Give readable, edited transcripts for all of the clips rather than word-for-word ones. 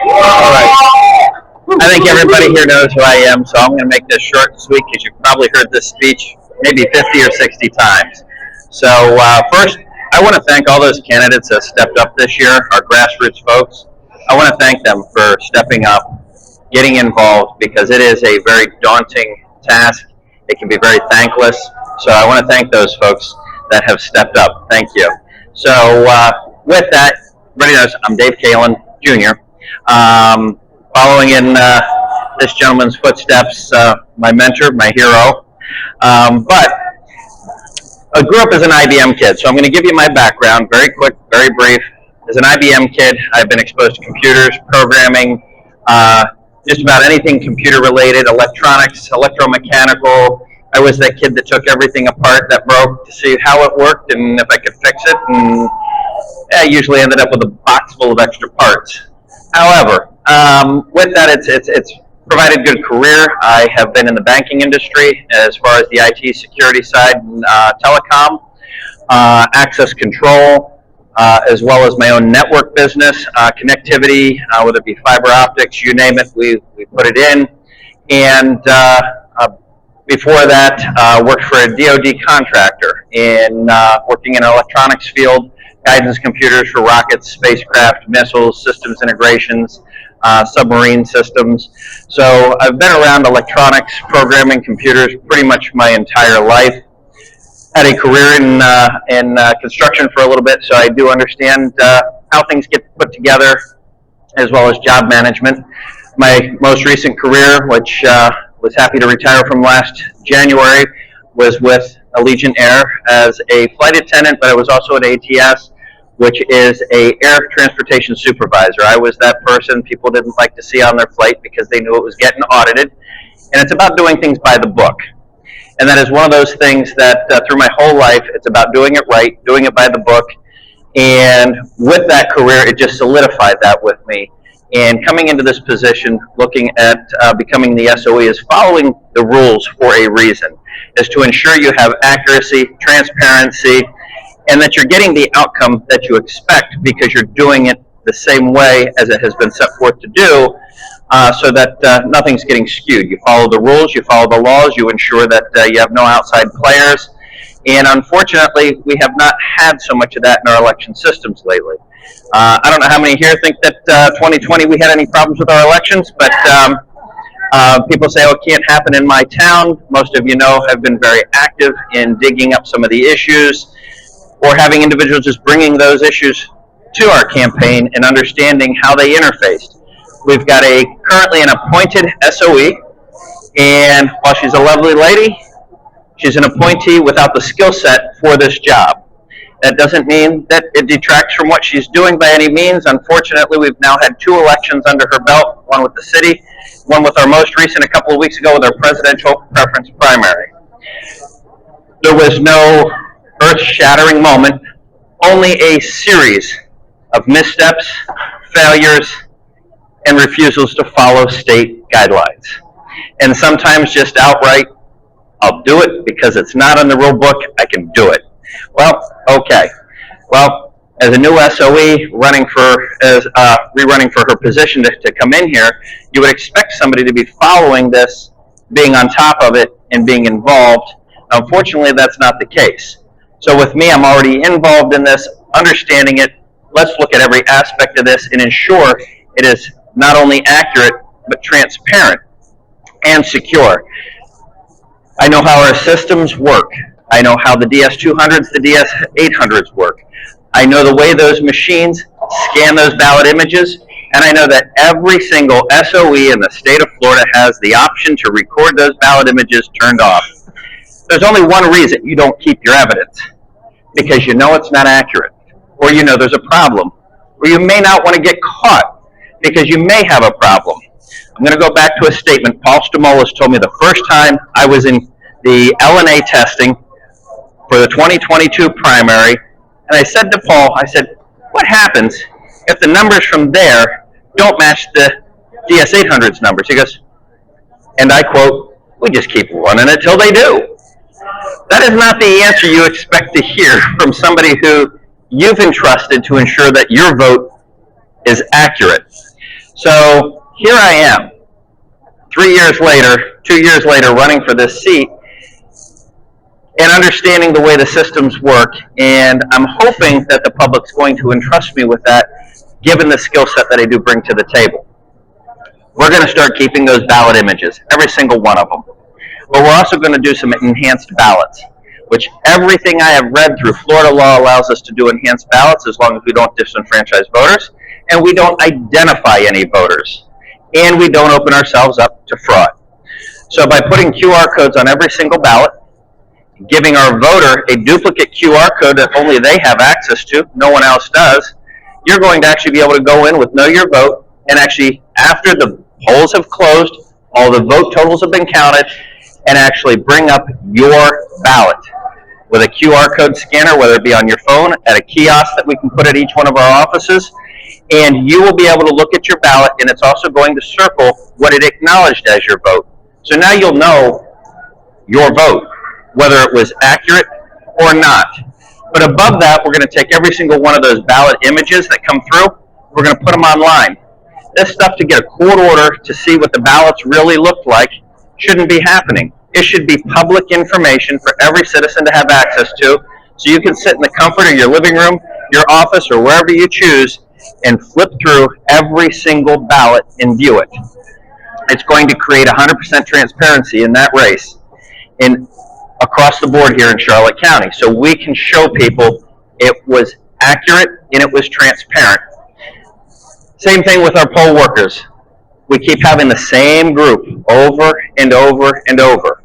All right. I think everybody here knows who I am, so I'm going to make this short and sweet because you've probably heard this speech maybe 50 or 60 times. So first, I want to thank all those candidates that stepped up this year, our grassroots folks. I want to thank them for stepping up, getting involved, because it is a very daunting task. It can be very thankless. So I want to thank those folks that have stepped up. Thank you. So with that, everybody knows I'm Dave Kalin, Jr. Following in this gentleman's footsteps, my mentor, my hero. But I grew up as an IBM kid, so I'm going to give you my background, very quick, very brief. As an IBM kid, I've been exposed to computers, programming, just about anything computer-related, electronics, electromechanical. I was that kid that took everything apart that broke to see how it worked and if I could fix it, and I usually ended up with a box full of extra parts. However, with that, it's provided good career. I have been in the banking industry as far as the IT security side, telecom, access control, as well as my own network business, connectivity, whether it be fiber optics, you name it, we put it in. And before that, worked for a DoD contractor in working in an electronics field, guidance computers for rockets, spacecraft, missiles, systems integrations, submarine systems. So I've been around electronics, programming, computers pretty much my entire life. Had a career in construction for a little bit, so I do understand how things get put together, as well as job management. My most recent career, which was happy to retire from last January, was with Allegiant Air as a flight attendant, but I was also an ATS, which is a air transportation supervisor. I was that person people didn't like to see on their flight because they knew it was getting audited. And it's about doing things by the book. And that is one of those things that through my whole life, it's about doing it right, doing it by the book. And with that career, it just solidified that with me. And coming into this position, looking at becoming the SOE, is following the rules for a reason, is to ensure you have accuracy, transparency, and that you're getting the outcome that you expect because you're doing it the same way as it has been set forth to do, so that nothing's getting skewed. You follow the rules, you follow the laws, you ensure that you have no outside players. And unfortunately, we have not had so much of that in our election systems lately. I don't know how many here think that 2020 we had any problems with our elections, but people say, oh, it can't happen in my town. Most of you know have been very active in digging up some of the issues, or having individuals just bringing those issues to our campaign and understanding how they interfaced. We've got currently an appointed SOE, and while she's a lovely lady, she's an appointee without the skill set for this job. That doesn't mean that it detracts from what she's doing by any means. Unfortunately, we've now had 2 elections under her belt, one with the city, one with our most recent a couple of weeks ago with our presidential preference primary. There was no earth-shattering moment, only a series of missteps, failures, and refusals to follow state guidelines. And sometimes just outright, I'll do it because it's not in the rule book, I can do it. Well, okay. Well, as a new SOE rerunning for her position to come in here, you would expect somebody to be following this, being on top of it, and being involved. Unfortunately, that's not the case. So with me, I'm already involved in this, understanding it. Let's look at every aspect of this and ensure it is not only accurate, but transparent and secure. I know how our systems work. I know how the DS200s, the DS800s work. I know the way those machines scan those ballot images, and I know that every single SOE in the state of Florida has the option to record those ballot images turned off. There's only one reason you don't keep your evidence, because you know it's not accurate, or you know there's a problem, or you may not want to get caught because you may have a problem. I'm going to go back to a statement Paul Stamolis told me the first time I was in the LNA testing for the 2022 primary, and I said to Paul, I said, what happens if the numbers from there don't match the DS800's numbers? He goes, and I quote, we just keep running it till they do. That is not the answer you expect to hear from somebody who you've entrusted to ensure that your vote is accurate. So here I am, 2 years later, running for this seat and understanding the way the systems work. And I'm hoping that the public's going to entrust me with that, given the skill set that I do bring to the table. We're going to start keeping those ballot images, every single one of them. But we're also going to do some enhanced ballots, which everything I have read through Florida law allows us to do enhanced ballots as long as we don't disenfranchise voters and we don't identify any voters and we don't open ourselves up to fraud. So by putting QR codes on every single ballot, giving our voter a duplicate QR code that only they have access to, no one else does, you're going to actually be able to go in with Know Your Vote and actually, after the polls have closed, all the vote totals have been counted, and actually bring up your ballot with a QR code scanner, whether it be on your phone, at a kiosk that we can put at each one of our offices, and you will be able to look at your ballot, and it's also going to circle what it acknowledged as your vote. So now you'll know your vote, whether it was accurate or not. But above that, we're going to take every single one of those ballot images that come through, we're going to put them online. This stuff, to get a court order to see what the ballots really looked like, shouldn't be happening. It should be public information for every citizen to have access to, so you can sit in the comfort of your living room, your office, or wherever you choose and flip through every single ballot and view it. It's going to create 100% transparency in that race across the board here in Charlotte County, so we can show people it was accurate and it was transparent. Same thing with our poll workers. We keep having the same group over and over and over.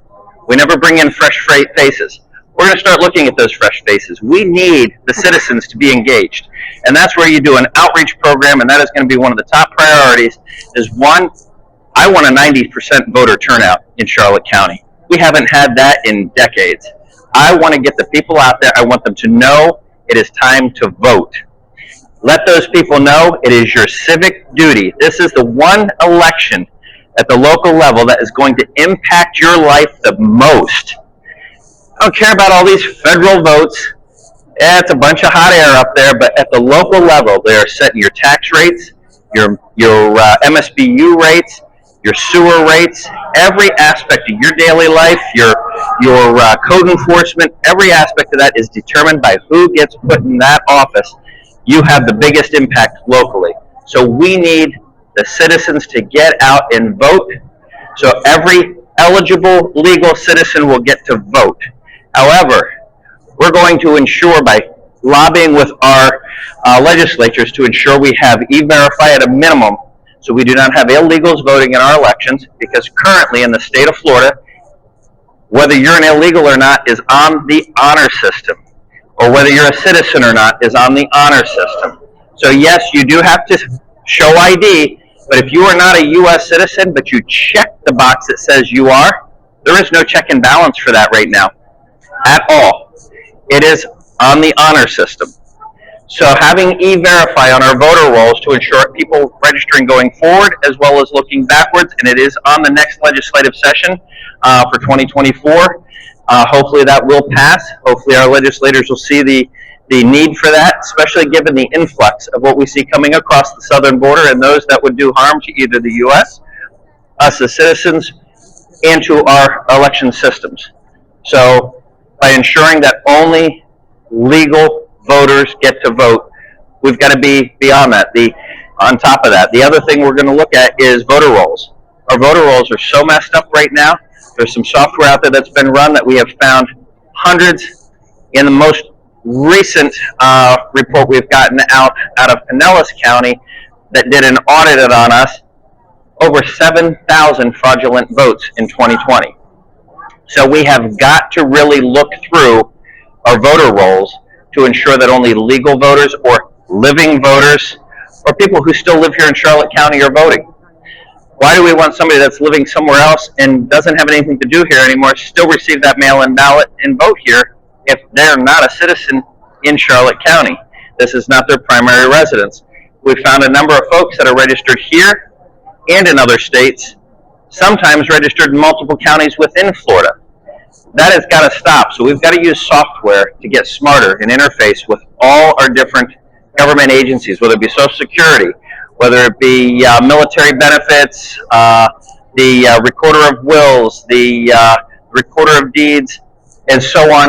We never bring in fresh faces. We're going to start looking at those fresh faces. We need the citizens to be engaged. And that's where you do an outreach program, and that is going to be one of the top priorities. Is one, I want a 90% voter turnout in Charlotte County. We haven't had that in decades. I want to get the people out there. I want them to know it is time to vote. Let those people know it is your civic duty. This is the one election at the local level that is going to impact your life the most. I don't care about all these federal votes. It's a bunch of hot air up there, but at the local level, they are setting your tax rates, your MSBU rates, your sewer rates, every aspect of your daily life, your code enforcement, every aspect of that is determined by who gets put in that office. You have the biggest impact locally. So we need the citizens to get out and vote. So every eligible legal citizen will get to vote. However, we're going to ensure by lobbying with our legislatures to ensure we have E-Verify at a minimum, so we do not have illegals voting in our elections, because currently in the state of Florida, whether you're an illegal or not is on the honor system, or whether you're a citizen or not is on the honor system. So yes, you do have to show ID, but if you are not a U.S. citizen, but you check the box that says you are, there is no check and balance for that right now at all. It is on the honor system. So having E-Verify on our voter rolls to ensure people registering going forward as well as looking backwards, and it is on the next legislative session for 2024. Hopefully that will pass. Hopefully our legislators will see the need for that, especially given the influx of what we see coming across the southern border and those that would do harm to either the U.S., us as citizens, and to our election systems. So by ensuring that only legal voters get to vote, we've got to be beyond that. On top of that, the other thing we're going to look at is voter rolls. Our voter rolls are so messed up right now. There's some software out there that's been run that we have found hundreds. In the most recent report we've gotten out of Pinellas County that did an audit on us, over 7,000 fraudulent votes in 2020. So we have got to really look through our voter rolls to ensure that only legal voters or living voters or people who still live here in Charlotte County are voting. Why do we want somebody that's living somewhere else and doesn't have anything to do here anymore still receive that mail-in ballot and vote here if they're not a citizen in Charlotte County? This is not their primary residence. We found a number of folks that are registered here and in other states, sometimes registered in multiple counties within Florida. That has got to stop. So we've got to use software to get smarter and interface with all our different government agencies, whether it be Social Security whether it be military benefits, the recorder of wills, the recorder of deeds, and so on,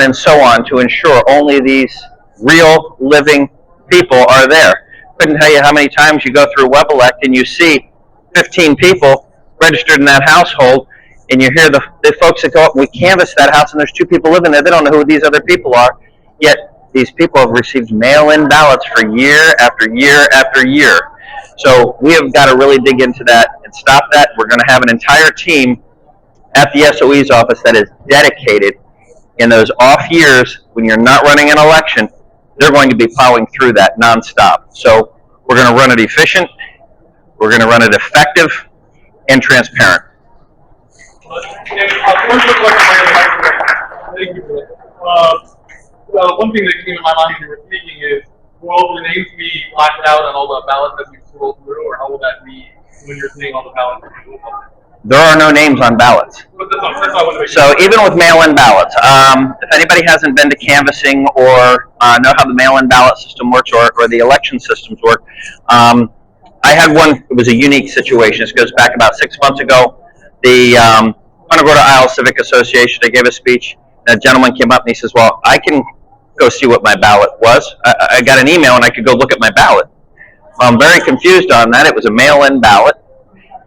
to ensure only these real living people are there. Couldn't tell you how many times you go through WebElect and you see 15 people registered in that household, and you hear the folks that go up and we canvass that house and there's 2 people living there. They don't know who these other people are, yet these people have received mail-in ballots for year after year after year. So we have got to really dig into that and stop that. We're going to have an entire team at the SOE's office that is dedicated in those off years when you're not running an election. They're going to be plowing through that nonstop. So we're going to run it efficient, we're going to run it effective, and transparent. One thing that came to my mind when you were speaking is, will the names be blacked out on all the ballots as you scroll through, or how will that be when you're seeing all the ballots? There are no names on ballots. So even with mail-in ballots, if anybody hasn't been to canvassing or know how the mail-in ballot system works or the election systems work, I had one. It was a unique situation. This goes back about 6 months ago. The Punta Gorda Isle Civic Association, they gave a speech. A gentleman came up and he says, well, I can go see what my ballot was. I got an email and I could go look at my ballot. Well, I'm very confused on that. It was a mail-in ballot.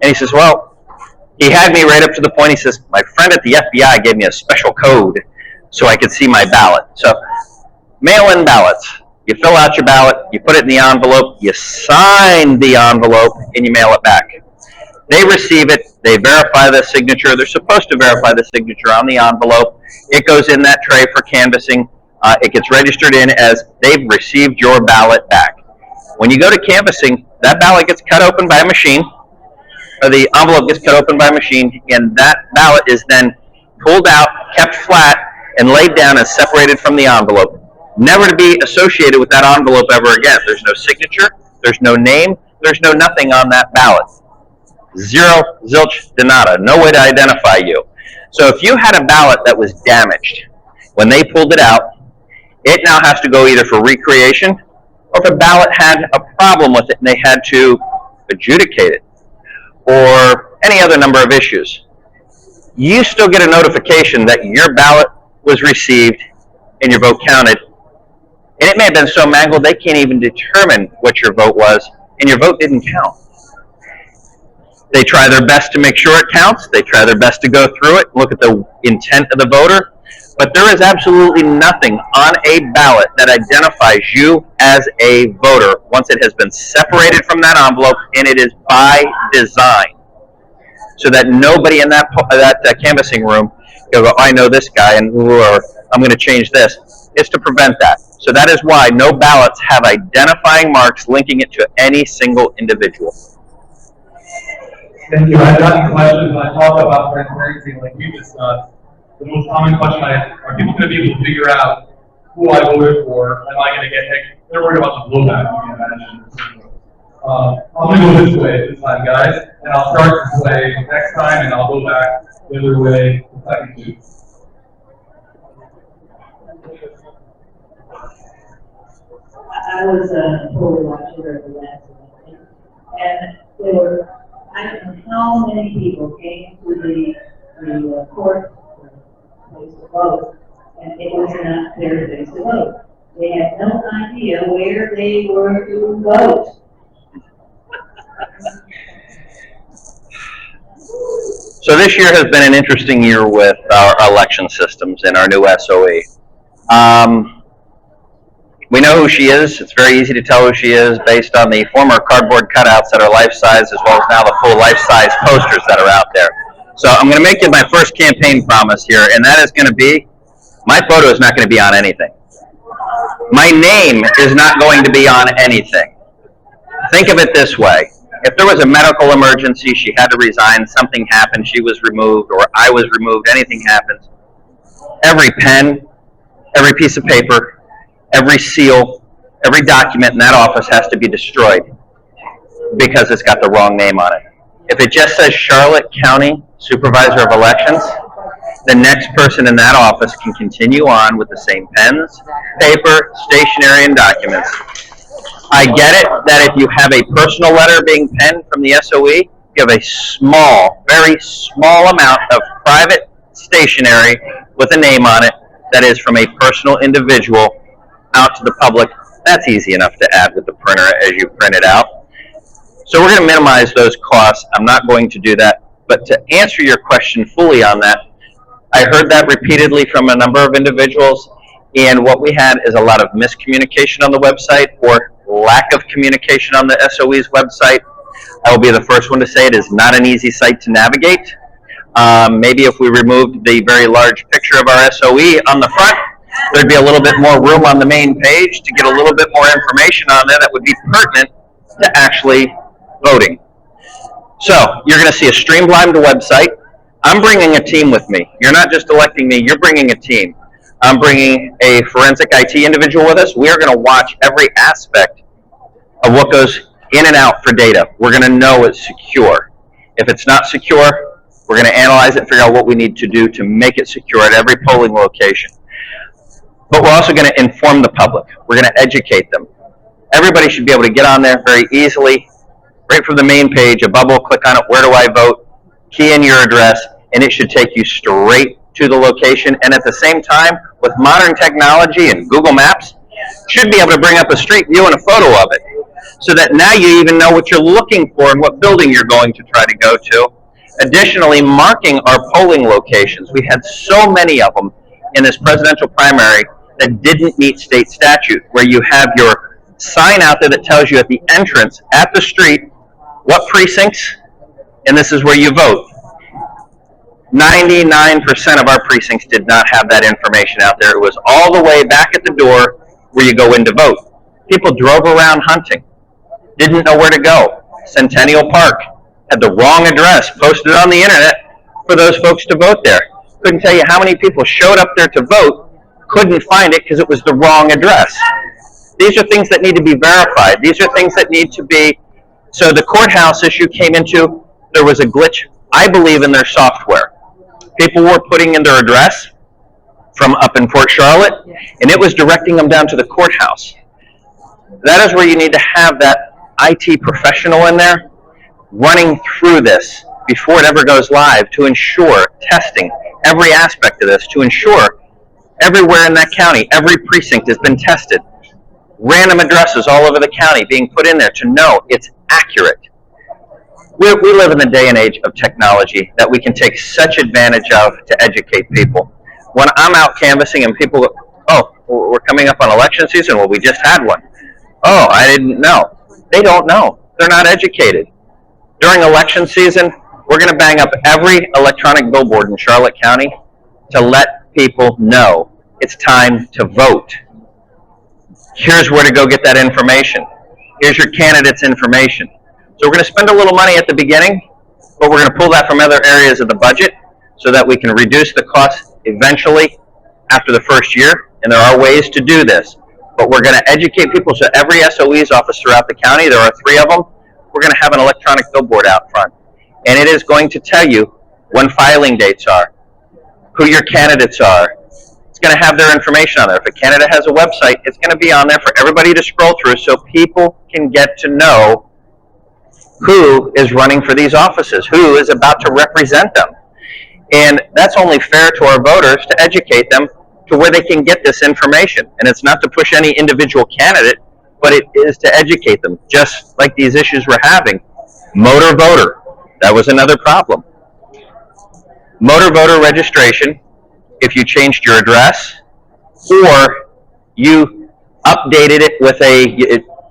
And he says, well, he had me right up to the point. He says, my friend at the FBI gave me a special code so I could see my ballot. So mail-in ballots. You fill out your ballot, you put it in the envelope, you sign the envelope, and you mail it back. They receive it, they verify the signature. They're supposed to verify the signature on the envelope. It goes in that tray for canvassing. It gets registered in as they've received your ballot back. When you go to canvassing, that ballot gets cut open by a machine, or the envelope gets cut open by a machine, and that ballot is then pulled out, kept flat, and laid down and separated from the envelope, never to be associated with that envelope ever again. There's no signature, there's no name, there's no nothing on that ballot. Zero, zilch, de nada, no way to identify you. So if you had a ballot that was damaged, when they pulled it out, it now has to go either for recreation, or if a ballot had a problem with it and they had to adjudicate it, or any other number of issues, you still get a notification that your ballot was received and your vote counted. And it may have been so mangled they can't even determine what your vote was, and your vote didn't count. They try their best to make sure it counts. They try their best to go through it, look at the intent of the voter. But there is absolutely nothing on a ballot that identifies you as a voter once it has been separated from that envelope, and it is by design, so that nobody in that canvassing room go, I know this guy, and or I'm going to change this. It's to prevent that. So that is why no ballots have identifying marks linking it to any single individual. Thank you. I've gotten questions when I talk about transparency like you discussed. The most common question are people going to be able to figure out who I voted for? Am I going to get hit? They're worried about the blowback, you can imagine. I'm going to go this way this time, guys. And I'll start this way next time, and I'll go back the other way the second two. I was a poll watcher of the last election, and there were, I don't know how many people came to the court place to vote, and it was not their place to vote. They had no idea where they were to vote. So this year has been an interesting year with our election systems and our new SOE. We know who she is. It's very easy to tell who she is based on the former cardboard cutouts that are life-size, as well as now the full life-size posters that are out there. So I'm going to make you my first campaign promise here, and that is going to be, my photo is not going to be on anything. My name is not going to be on anything. Think of it this way. If there was a medical emergency, she had to resign, something happened, she was removed, or I was removed, anything happens, every pen, every piece of paper, every seal, every document in that office has to be destroyed because it's got the wrong name on it. If it just says Charlotte County Supervisor of Elections, the next person in that office can continue on with the same pens, paper, stationery, and documents. I get it that if you have a personal letter being penned from the SOE, you have a small, very small amount of private stationery with a name on it that is from a personal individual out to the public. That's easy enough to add with the printer as you print it out. So we're going to minimize those costs. I'm not going to do that. But to answer your question fully on that, I heard that repeatedly from a number of individuals, and what we had is a lot of miscommunication on the website or lack of communication on the SOE's website. I will be the first one to say it is not an easy site to navigate. Maybe if we removed the very large picture of our SOE on the front, there'd be a little bit more room on the main page to get a little bit more information on there that would be pertinent to actually voting. So you're going to see a streamlined website. I'm bringing a team with me. You're not just electing me, you're bringing a team. I'm bringing a forensic IT individual with us. We're going to watch every aspect of what goes in and out for data. We're going to know it's secure. If it's not secure, we're going to analyze it, figure out what we need to do to make it secure at every polling location. But we're also going to inform the public. We're going to educate them. Everybody should be able to get on there very easily, right from the main page, a bubble, click on it, where do I vote, key in your address, and it should take you straight to the location. And at the same time, with modern technology and Google Maps, should be able to bring up a street view and a photo of it, so that now you even know what you're looking for and what building you're going to try to go to. Additionally, marking our polling locations. We had so many of them in this presidential primary that didn't meet state statute, where you have your sign out there that tells you at the entrance, at the street, what precincts, and this is where you vote. 99% of our precincts did not have that information out there. It was all the way back at the door where you go in to vote. People drove around hunting, didn't know where to go. Centennial Park had the wrong address posted on the internet for those folks to vote there. Couldn't tell you how many people showed up there to vote, couldn't find it because it was the wrong address. These are things that need to be verified. These are things that need to be. So the courthouse issue came into, there was a glitch, I believe, in their software. People were putting in their address from up in Port Charlotte, and it was directing them down to the courthouse. That is where you need to have that IT professional in there running through this before it ever goes live to ensure testing every aspect of this, to ensure everywhere in that county, every precinct has been tested. Random addresses all over the county being put in there to know it's accurate. We live in the day and age of technology that we can take such advantage of to educate people. When I'm out canvassing and people go, oh, we're coming up on election season, well, we just had one. Oh, I didn't know. They don't know. They're not educated. During election season, we're going to bang up every electronic billboard in Charlotte County to let people know it's time to vote. Here's where to go get that information. Here's your candidate's information. So we're going to spend a little money at the beginning, but we're going to pull that from other areas of the budget so that we can reduce the cost eventually after the first year. And there are ways to do this. But we're going to educate people. So every SOE's office throughout the county, there are 3 of them, we're going to have an electronic billboard out front. And it is going to tell you when filing dates are, who your candidates are. It's going to have their information on there. If a candidate has a website, it's going to be on there for everybody to scroll through so people can get to know who is running for these offices, who is about to represent them. And that's only fair to our voters to educate them to where they can get this information. And it's not to push any individual candidate, but it is to educate them, just like these issues we're having. Motor voter, that was another problem. Motor voter registration, if you changed your address or you updated it with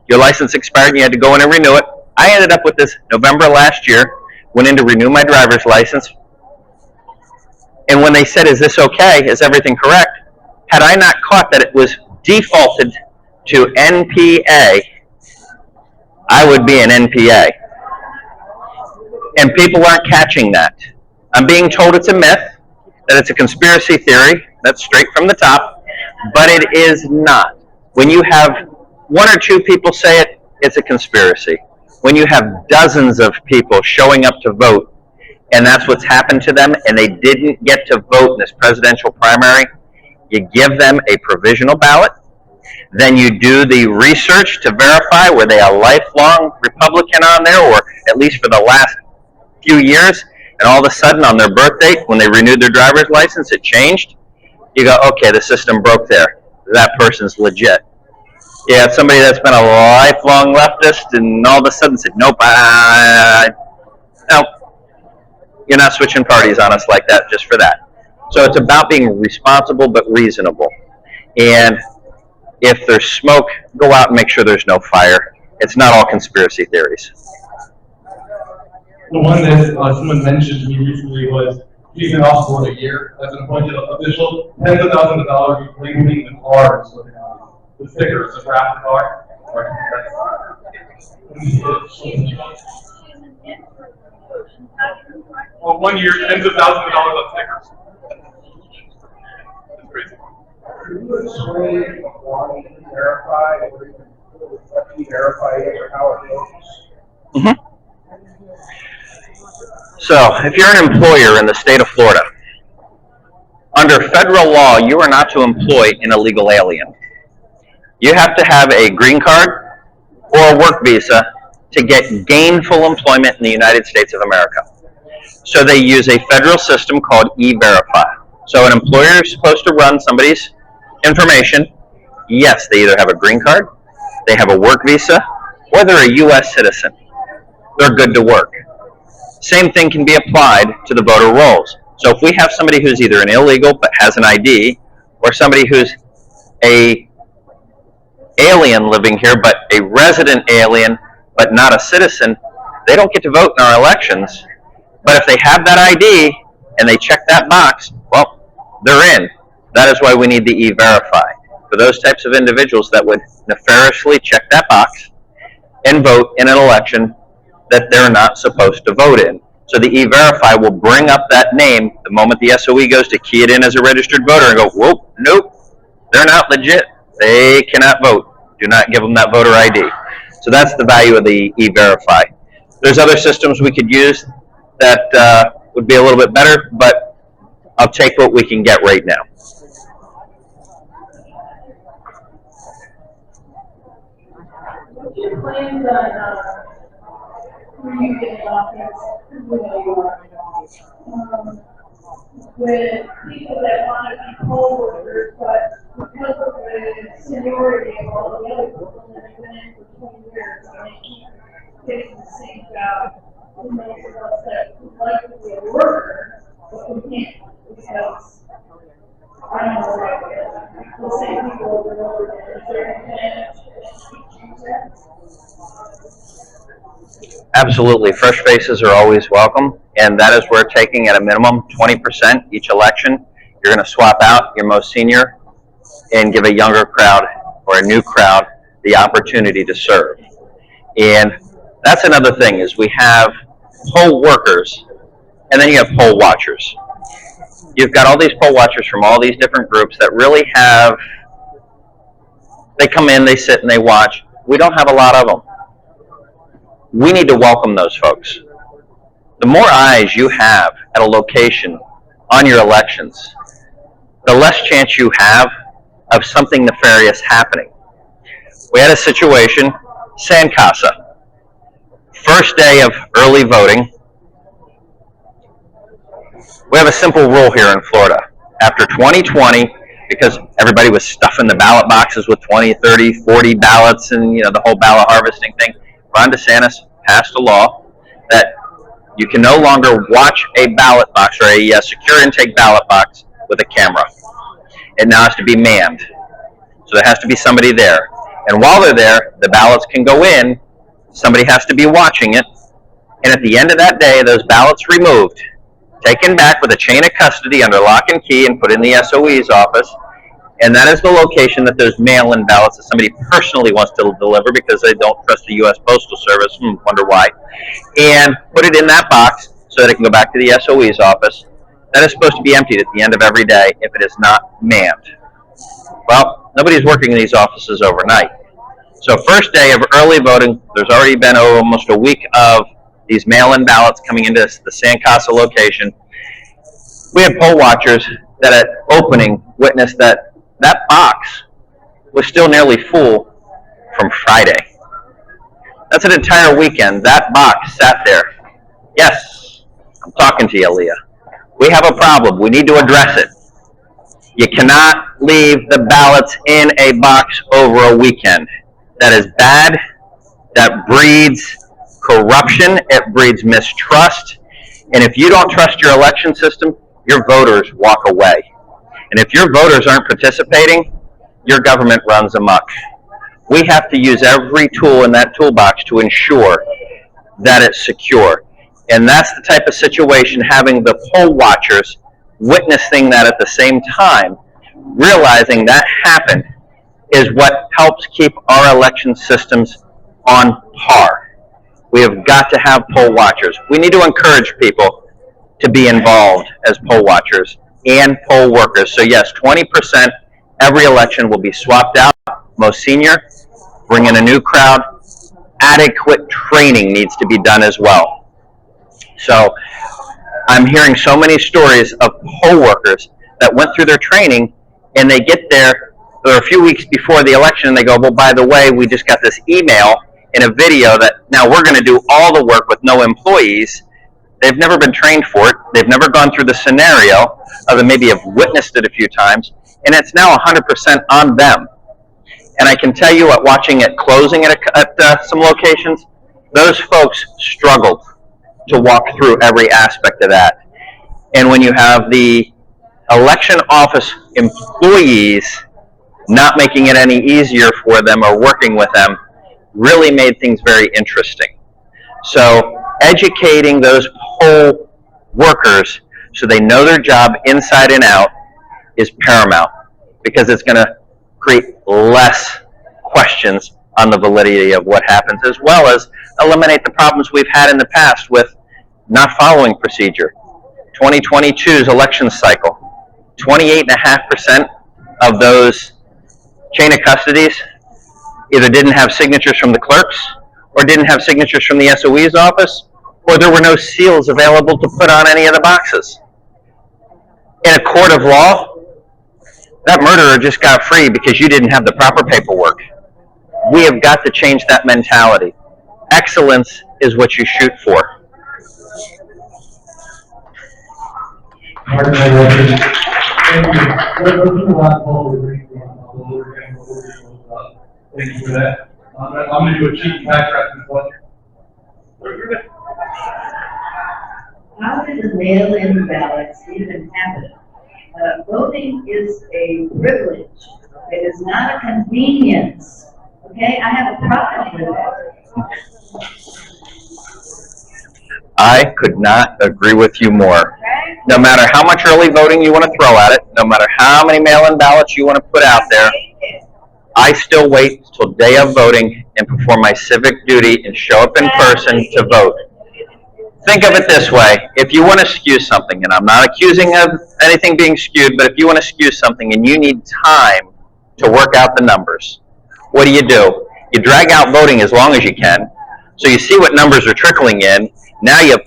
your license expired and you had to go in and renew it. I ended up with this November last year, went in to renew my driver's license, and when they said, is this okay, is everything correct, had I not caught that it was defaulted to NPA, I would be an NPA. And people aren't catching that. I'm being told it's a myth, that it's a conspiracy theory, that's straight from the top, but it is not. When you have 1 or 2 people say it, it's a conspiracy. When you have dozens of people showing up to vote, and that's what's happened to them, and they didn't get to vote in this presidential primary, you give them a provisional ballot. Then you do the research to verify were they a lifelong Republican on there, or at least for the last few years, and all of a sudden on their birth date, when they renewed their driver's license, it changed. You go, okay, the system broke there. That person's legit. You had somebody that's been a lifelong leftist and all of a sudden said, nope, no, you're not switching parties on us like that just for that. So it's about being responsible but reasonable. And if there's smoke, go out and make sure there's no fire. It's not all conspiracy theories. The one that someone mentioned to me recently was he's been off for a year as an appointed official, tens of thousands of dollars labeling the cars with stickers to wrap the car. Well, 1 year, tens of thousands of dollars on stickers. That's crazy. Can you explain why you verify or even verify it or how it works? So, if you're an employer in the state of Florida, under federal law, you are not to employ an illegal alien. You have to have a green card or a work visa to get gainful employment in the United States of America. So they use a federal system called E-Verify. So an employer is supposed to run somebody's information. Yes, they either have a green card, they have a work visa, or they're a U.S. citizen. They're good to work. Same thing can be applied to the voter rolls. So if we have somebody who's either an illegal but has an ID, or somebody who's a alien living here but a resident alien but not a citizen, they don't get to vote in our elections. But if they have that ID and they check that box, well, they're in. That is why we need the E-Verify. For those types of individuals that would nefariously check that box and vote in an election that they're not supposed to vote in. So the E-Verify will bring up that name the moment the SOE goes to key it in as a registered voter and go, whoa, nope, they're not legit. They cannot vote. Do not give them that voter ID. So that's the value of the E-Verify. There's other systems we could use that would be a little bit better, but I'll take what we can get right now. What's your plans on who you get in office, who you are? With people that want to be poll workers, but because of the seniority of all the other people that have been in for 20 years, and they keep getting the same job, and those of us that would like to be a worker, but we can't because I don't know what the same people over and over again. Is there any plans to change that? Absolutely. Fresh faces are always welcome, and that is where taking at a minimum 20% each election. You're going to swap out your most senior and give a younger crowd or a new crowd the opportunity to serve. And that's another thing is we have poll workers and then you have poll watchers. You've got all these poll watchers from all these different groups that really have, they come in, they sit and they watch. We don't have a lot of them. We need to welcome those folks. The more eyes you have at a location on your elections, the less chance you have of something nefarious happening. We had a situation, Sandcasa, first day of early voting. We have a simple rule here in Florida. After 2020, because everybody was stuffing the ballot boxes with 20, 30, 40 ballots and the whole ballot harvesting thing, Ron DeSantis passed a law that you can no longer watch a ballot box or a secure intake ballot box with a camera. It now has to be manned. So there has to be somebody there. And while they're there, the ballots can go in. Somebody has to be watching it. And at the end of that day, those ballots removed, taken back with a chain of custody under lock and key and put in the SOE's office. And that is the location that those mail-in ballots that somebody personally wants to deliver because they don't trust the U.S. Postal Service, wonder why, and put it in that box so that it can go back to the SOE's office. That is supposed to be emptied at the end of every day if it is not manned. Well, nobody's working in these offices overnight. So first day of early voting, there's already been almost a week of these mail-in ballots coming into the Sandcasa location. We had poll watchers that at opening witnessed that box was still nearly full from Friday. That's an entire weekend. That box sat there. Yes, I'm talking to you, Leah. We have a problem. We need to address it. You cannot leave the ballots in a box over a weekend. That is bad. That breeds corruption. It breeds mistrust. And if you don't trust your election system, your voters walk away. And if your voters aren't participating, your government runs amok. We have to use every tool in that toolbox to ensure that it's secure. And that's the type of situation having the poll watchers witnessing that at the same time, realizing that happened, is what helps keep our election systems on par. We have got to have poll watchers. We need to encourage people to be involved as poll watchers and poll workers. So yes, 20% every election will be swapped out. Most senior, bring in a new crowd. Adequate training needs to be done as well. So I'm hearing so many stories of poll workers that went through their training and they get there or a few weeks before the election and they go, well, by the way, we just got this email and a video that now we're going to do all the work with no employees. They've never been trained for it. They've never gone through the scenario, other than maybe have witnessed it a few times, and it's now 100% on them. And I can tell you, at watching it closing at some locations, those folks struggled to walk through every aspect of that. And when you have the election office employees not making it any easier for them or working with them, really made things very interesting. So educating those poll workers so they know their job inside and out is paramount, because it's going to create less questions on the validity of what happens, as well as eliminate the problems we've had in the past with not following procedure. 2022's election cycle, 28.5% of those chain of custodies either didn't have signatures from the clerks or didn't have signatures from the SOE's office, or there were no seals available to put on any of the boxes. In a court of law, that murderer just got free because you didn't have the proper paperwork. We have got to change that mentality. Excellence is what you shoot for. Martin, thank you for that. I'm going to do a cheat and backtrack this one. How did the mail-in ballots even happen? Voting is a privilege. It is not a convenience. Okay, I have a problem with that. I could not agree with you more. No matter how much early voting you want to throw at it, no matter how many mail-in ballots you want to put out there, I still wait till day of voting and perform my civic duty and show up in person to vote. Think of it this way. If you want to skew something, and I'm not accusing of anything being skewed, but if you want to skew something and you need time to work out the numbers, what do? You drag out voting as long as you can, so you see what numbers are trickling in. Now you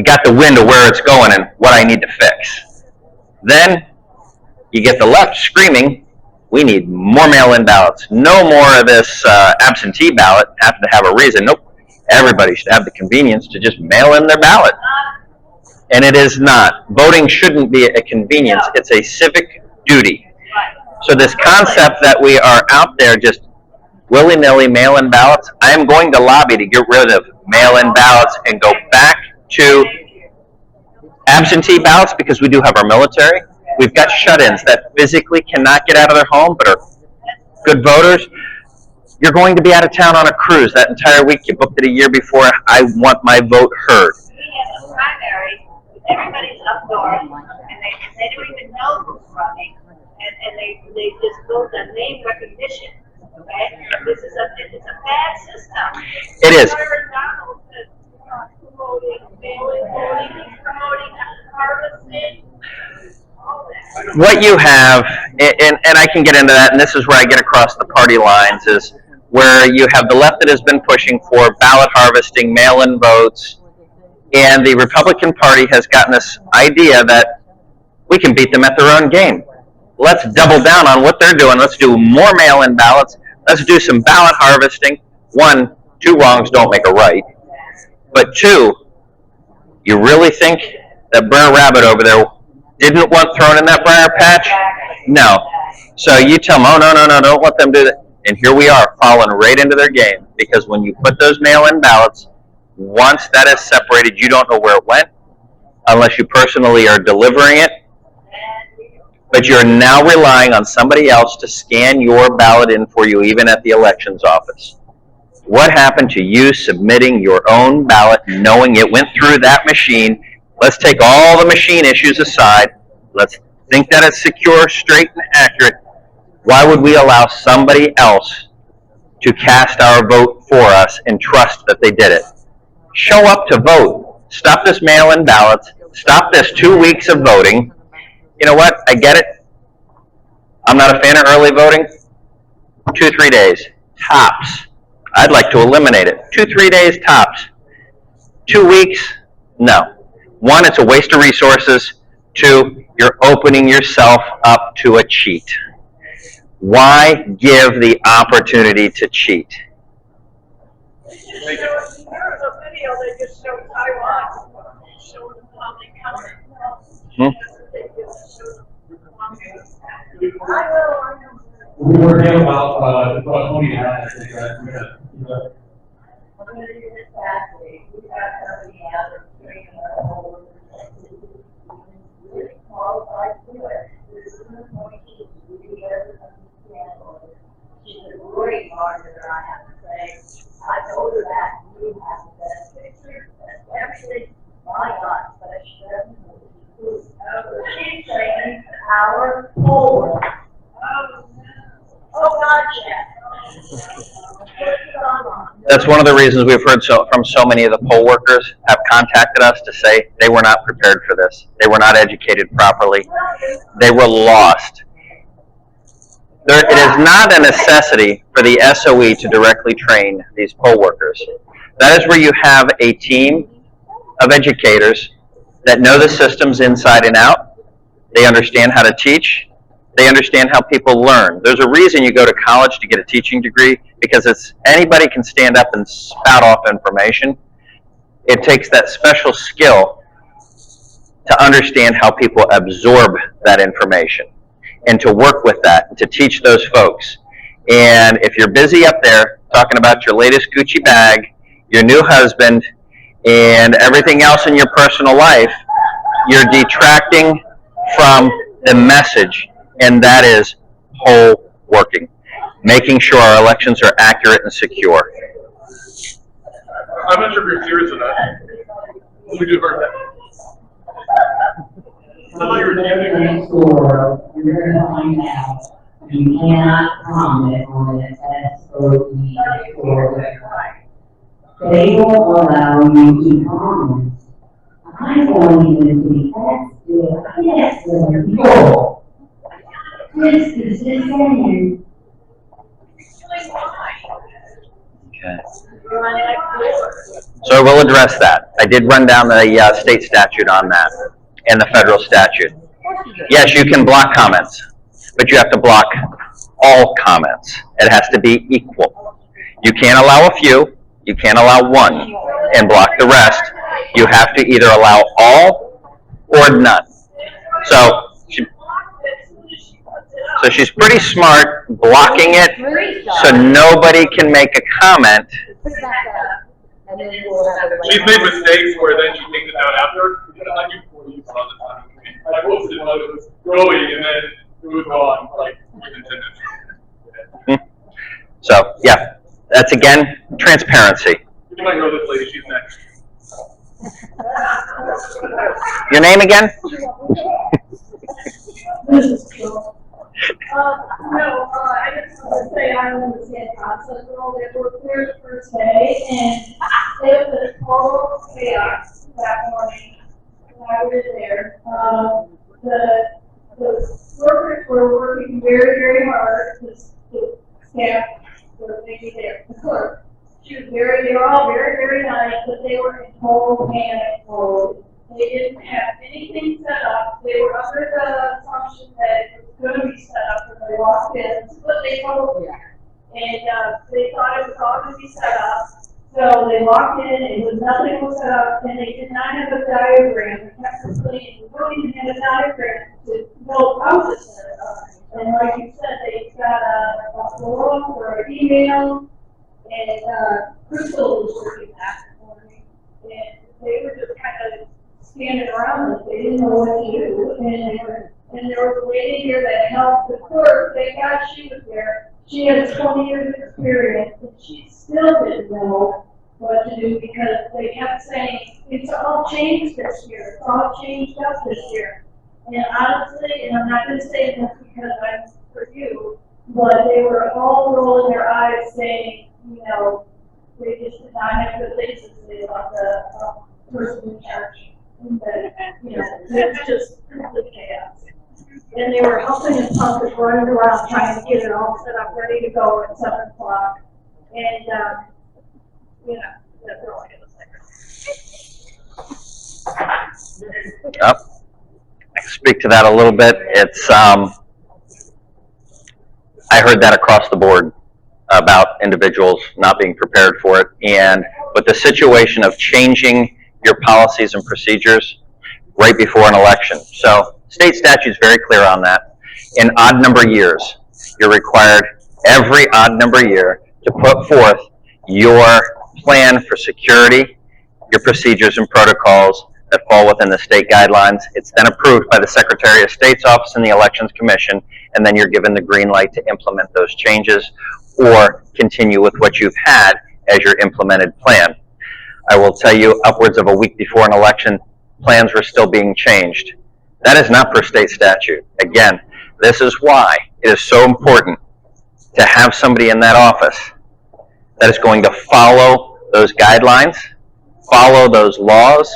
got the wind of where it's going and what I need to fix. Then you get the left screaming, we need more mail-in ballots. No more of this absentee ballot, have to have a reason. Nope. Everybody should have the convenience to just mail in their ballot. And it is not. Voting shouldn't be a convenience. It's a civic duty. So this concept that we are out there just willy-nilly mail-in ballots, I am going to lobby to get rid of mail-in ballots and go back to absentee ballots, because we do have our military. We've got shut-ins that physically cannot get out of their home but are good voters. You're going to be out of town on a cruise that entire week. You booked it a year before. I want my vote heard. We have a primary, everybody's up north, and they don't even know who's running, and they just build a name recognition. Okay, it's a bad system. It is. McDonald's is promoting mail-in voting, he's promoting harvesting. What you have, and I can get into that, and this is where I get across the party lines, is where you have the left that has been pushing for ballot harvesting, mail-in votes, and the Republican Party has gotten this idea that we can beat them at their own game. let's double down on what they're doing. Let's do more mail-in ballots. Let's do some ballot harvesting. One, two wrongs don't make a right. But two, you really think that Brer Rabbit over there didn't want thrown in that briar patch? No. So you tell them, oh, no, don't let them do that. And here we are, falling right into their game. Because when you put those mail-in ballots, once that is separated, you don't know where it went, unless you personally are delivering it. But you're now relying on somebody else to scan your ballot in for you, even at the elections office. What happened to you submitting your own ballot, knowing it went through that machine? Let's take all the machine issues aside. Let's think that it's secure, straight, and accurate. Why would we allow somebody else to cast our vote for us and trust that they did it? Show up to vote. Stop this mail-in ballots. Stop this 2 weeks of voting. You know what? I get it. I'm not a fan of early voting. 2-3 days, tops. I'd like to eliminate it. 2-3 days, tops. 2 weeks, no. One, it's a waste of resources. Two, you're opening yourself up to a cheat. Why give the opportunity to cheat? There was a video that just showed Taiwan, showed them how they counted. We were talking about Tony Allen, I think, right? I'm gonna do this fastly. We got somebody out of training our whole really qualified to do it. This is the point she's really good understand. She's a great marketer, I have to say. I told her that we have the best picture, best everything. My God, but she doesn't know what she's doing. She's training our poll workers. Oh, gotcha. That's one of the reasons we've heard from so many of the poll workers have contacted us to say they were not prepared for this. They were not educated properly. They were lost. It is not a necessity for the SOE to directly train these poll workers. That is where you have a team of educators that know the systems inside and out. They understand how to teach. They understand how people learn. There's a reason you go to college to get a teaching degree, because anybody can stand up and spout off information. It takes that special skill to understand how people absorb that information and to work with that, to teach those folks. And if you're busy up there talking about your latest Gucci bag, your new husband, and everything else in your personal life, you're detracting from the message, and that is poll working, making sure our elections are accurate and secure. I'm not sure if you're serious or not. Let me do first. Next door, you're gonna find out you cannot comment on the SOE or website. They won't allow you to comment. I'm going to be yes, no. This is insane. Okay. So we'll address that. I did run down the state statute on that and the federal statute. Yes, you can block comments, but you have to block all comments. It has to be equal. You can't allow a few, you can't allow one and block the rest. You have to either allow all or none. So she's pretty smart blocking it so nobody can make a comment. She's made mistakes where then she takes it down after. I do 4 years all the time. I posted it, but it was growing, and then it was gone like within 10 minutes. So, yeah, that's again transparency. You might know this lady, she's next. Your name again? No, I just want to say I was in process girl. They were there the first day, and it was a total chaos that morning when I was there. The workers were working very, very hard. The staff were maybe there. The clerk, they were all very, very nice, but they were in total panic mode. They didn't have anything set up. They were under the assumption that it was gonna be set up when they walked in, that's what they told me. And, they thought it was all gonna be set up. So they walked in, nothing was set up, and they did not have a diagram. They kept complaining, we don't even have a diagram to know how to set it up. And like you said, they got a forum or an email, and, Crystal was working that morning. And they were just kind of standing around us, they didn't know what to do. And there was a lady here that helped the clerk, thank God she was there. She has 20 years of experience, and she still didn't know what to do because they kept saying, it's all changed this year, it's all changed up this year. And honestly, and I'm not going to say this because I'm for you, but they were all rolling their eyes saying, you know, they just did not have good things to say about the person in charge. And that, you know, it's just complete chaos. And they were helping and pumping, running around trying to get it all set up, ready to go at 7 o'clock. And, you know, that's all I gotta say. Yep. I can speak to that a little bit. It's, I heard that across the board about individuals not being prepared for it. And with the situation of changing your policies and procedures right before an election. So state statute is very clear on that. In odd number years, you're required every odd number year to put forth your plan for security, your procedures and protocols that fall within the state guidelines. It's then approved by the Secretary of State's office and the Elections Commission, and then you're given the green light to implement those changes or continue with what you've had as your implemented plan. I will tell you, upwards of a week before an election, plans were still being changed. That is not per state statute. Again, this is why it is so important to have somebody in that office that is going to follow those guidelines, follow those laws,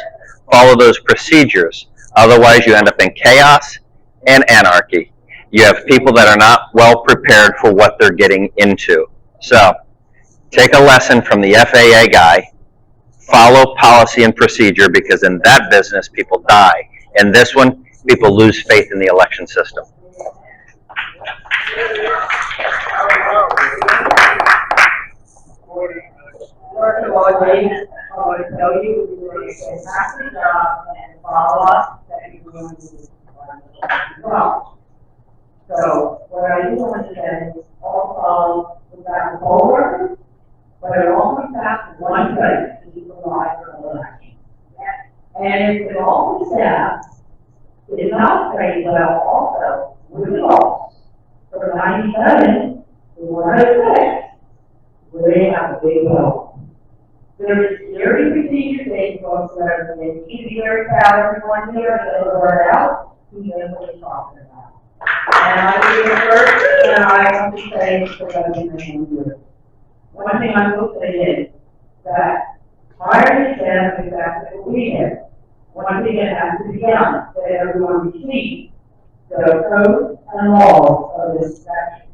follow those procedures. Otherwise, you end up in chaos and anarchy. You have people that are not well prepared for what they're getting into. So, take a lesson from the FAA guy, follow policy and procedure, because in that business, people die. In this one, people lose faith in the election system. First of all, James, I want to tell you, you were doing a fantastic job and follow up that you were doing well. So, what I do want to say is also about the poll workers, but it all comes back to one place, to provide for the election. And if all the staff is not trained well also, we lost. From 97 to 106, we have a big goal. There is security procedures, they go through everything. You can be very proud of everyone here, and they'll word out, who knows what he's talking about. And I will be the first, and I want to say for everything here. One thing I will say is that prior to staff is exactly what we have. One thing that has to be done, that everyone receives the codes and laws of this section.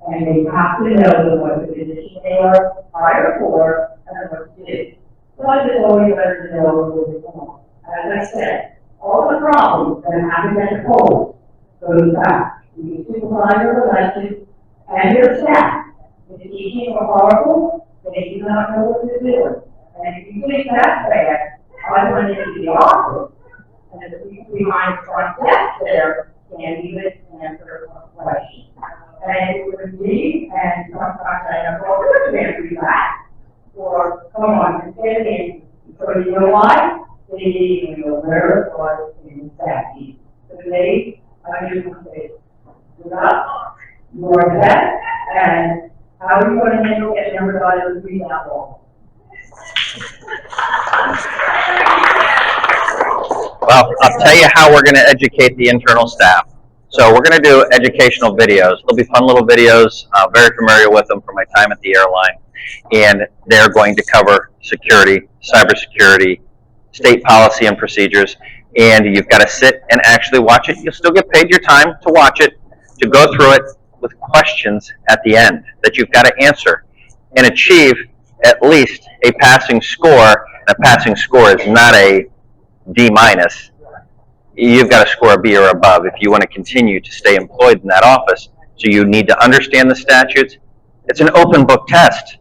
And they have to know what the position they are hired for and what to do. So I just always better to know what's going on. As I said, all the problems that happen at the polls goes back to the supervisor elected and their staff. If the teaching are horrible, they do not know what to do. And if you think that's bad, I went into the office, and the people behind the front desk there can't even answer a question. And it was me, and sometimes I have to answer you back, or come on, say it in. So you know why? They didn't even know where it was in the statute. So today, I just want to say, you're up, you are the best, and how are you going to handle getting everybody to read that law? Well, I'll tell you how we're going to educate the internal staff. So we're going to do educational videos. They'll be fun little videos. I'm very familiar with them from my time at the airline. And they're going to cover security, cybersecurity, state policy and procedures. And you've got to sit and actually watch it. You'll still get paid your time to watch it, to go through it with questions at the end that you've got to answer and achieve at least a passing score. And a passing score is not a D-. you've got to score a B or above if you want to continue to stay employed in that office. So you need to understand the statutes. It's an open book test.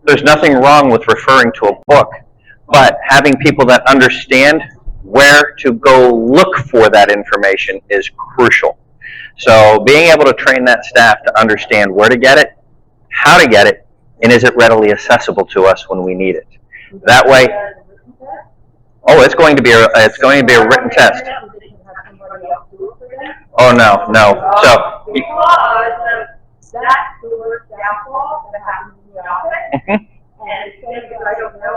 There's nothing wrong with referring to a book, but having people that understand where to go look for that information is crucial. So being able to train that staff to understand where to get it, how to get it, and is it readily accessible to us when we need it. That way, oh, it's going to be a written test. Oh no. So Because that's the worst downfall that happens in the office. And it's going to be, I don't know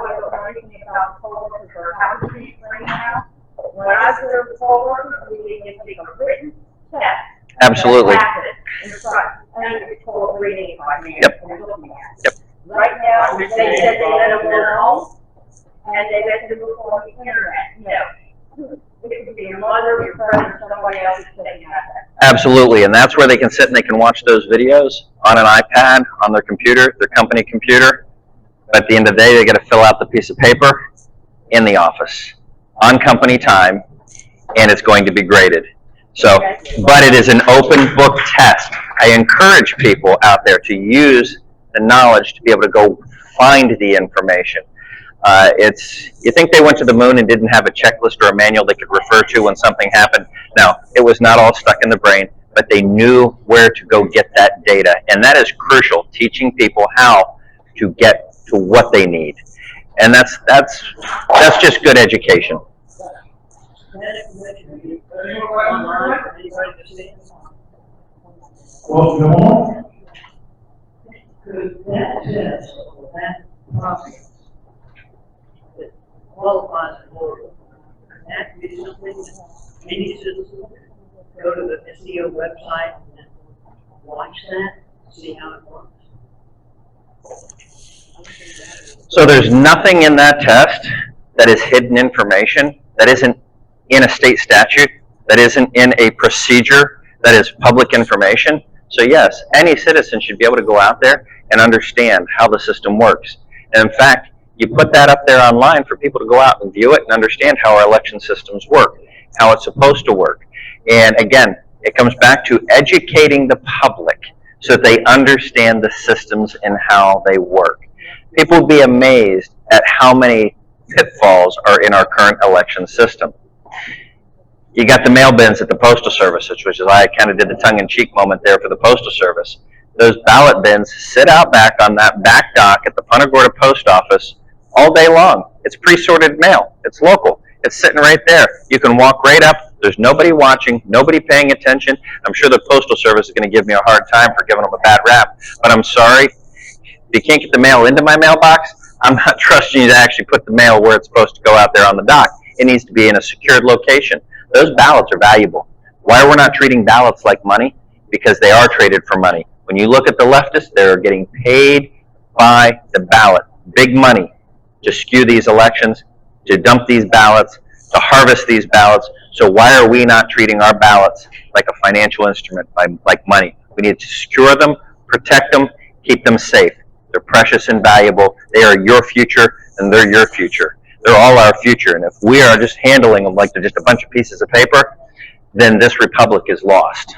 anything about poll workers or how to treat right now. When I serve poll workers, we need to take a written test. absolutely. In front, and it's called reading by me. Yep. Yep. Right now, they said they let them go home, and they let them look on the internet, no. It could be your mother, your friend, or somebody else saying that. Absolutely, and that's where they can sit and they can watch those videos on an iPad, on their computer, their company computer. But at the end of the day, they got to fill out the piece of paper in the office on company time, and it's going to be graded. So, but it is an open book test. I encourage people out there to use the knowledge to be able to go find the information. You think they went to the moon and didn't have a checklist or a manual they could refer to when something happened? No, it was not all stuck in the brain, but they knew where to go get that data. And that is crucial, teaching people how to get to what they need. And that's just good education. Well, no more? Could that test, or that process, that qualifies for, could that be something that any citizen go to the SEO website and watch that, see how it works? So there's nothing in that test that is hidden information, that isn't in a state statute, that isn't in a procedure, that is public information. So yes, any citizen should be able to go out there and understand how the system works. And in fact, you put that up there online for people to go out and view it and understand how our election systems work, how it's supposed to work. And again, it comes back to educating the public so that they understand the systems and how they work. People would be amazed at how many pitfalls are in our current election system. You got the mail bins at the Postal Service, which is why I kind of did the tongue-in-cheek moment there for the Postal Service. Those ballot bins sit out back on that back dock at the Punta Gorda Post Office all day long. It's pre-sorted mail. It's local. It's sitting right there. You can walk right up. There's nobody watching, nobody paying attention. I'm sure the Postal Service is going to give me a hard time for giving them a bad rap, but I'm sorry. If you can't get the mail into my mailbox, I'm not trusting you to actually put the mail where it's supposed to go out there on the dock. It needs to be in a secured location. Those ballots are valuable. Why are we not treating ballots like money? Because they are traded for money. When you look at the leftists, they're getting paid by the ballot. Big money to skew these elections, to dump these ballots, to harvest these ballots. So why are we not treating our ballots like a financial instrument, like money? We need to secure them, protect them, keep them safe. They're precious and valuable. They are your future, and they're your future. They're all our future. And if we are just handling them like they're just a bunch of pieces of paper, then this republic is lost.